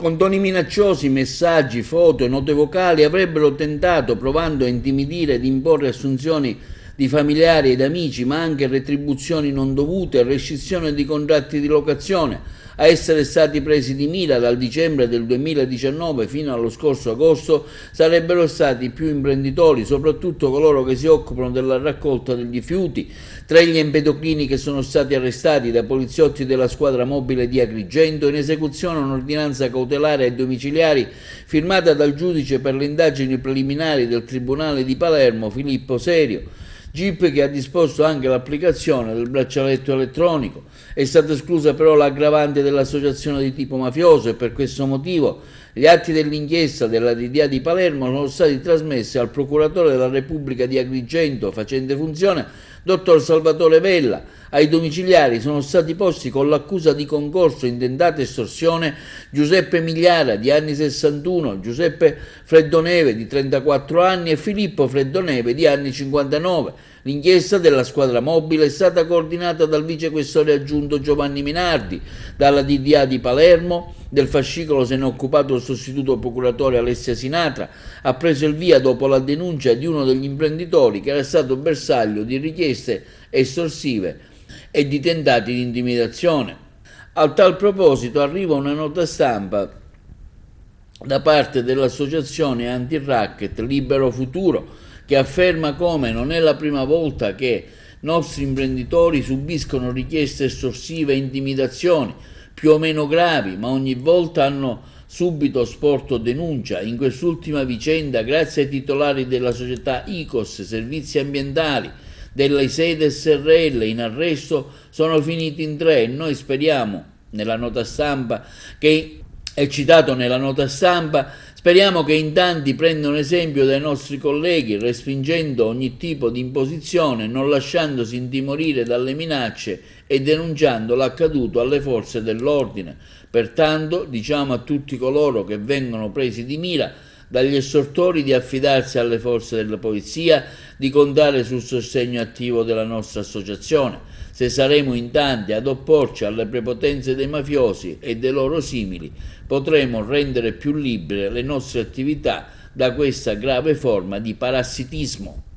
Con toni minacciosi, messaggi, foto e note vocali avrebbero tentato, provando a intimidire ed imporre assunzioni di familiari ed amici, ma anche retribuzioni non dovute e rescissione di contratti di locazione. A essere stati presi di mira dal dicembre del 2019 fino allo scorso agosto sarebbero stati più imprenditori, soprattutto coloro che si occupano della raccolta degli rifiuti. Tra gli empedoclini che sono stati arrestati dai poliziotti della squadra mobile di Agrigento in esecuzione a un'ordinanza cautelare ai domiciliari firmata dal giudice per le indagini preliminari del Tribunale di Palermo Filippo Serio. GIP che ha disposto anche l'applicazione del braccialetto elettronico. È stata esclusa però l'aggravante dell'associazione di tipo mafioso e per questo motivo gli atti dell'inchiesta della DDA di Palermo sono stati trasmessi al procuratore della Repubblica di Agrigento facente funzione dottor Salvatore Vella. Ai domiciliari sono stati posti con l'accusa di concorso in tentata estorsione Giuseppe Migliara di anni 61, Giuseppe Freddoneve di 34 anni e Filippo Freddoneve di anni 59. L'inchiesta della squadra mobile è stata coordinata dal vicequestore aggiunto Giovanni Minardi, dalla DDA di Palermo. Del fascicolo se ne è occupato il sostituto procuratore Alessia Sinatra, ha preso il via dopo la denuncia di uno degli imprenditori che era stato bersaglio di richieste estorsive e di tentati di intimidazione. A tal proposito arriva una nota stampa da parte dell'associazione anti-racket Libero Futuro che afferma come non è la prima volta che nostri imprenditori subiscono richieste estorsive e intimidazioni più o meno gravi, ma ogni volta hanno subito sporto denuncia. In quest'ultima vicenda, grazie ai titolari della società ICOS Servizi Ambientali, della Isede SRL in arresto, sono finiti in 3 e noi speriamo, nella nota stampa che è citato nella nota stampa, speriamo che in tanti prendano esempio dai nostri colleghi, respingendo ogni tipo di imposizione, non lasciandosi intimorire dalle minacce e denunciando l'accaduto alle forze dell'ordine. Pertanto diciamo a tutti coloro che vengono presi di mira dagli estortori di affidarsi alle forze della polizia, di contare sul sostegno attivo della nostra associazione. Se saremo in tanti ad opporci alle prepotenze dei mafiosi e dei loro simili, potremo rendere più libere le nostre attività da questa grave forma di parassitismo.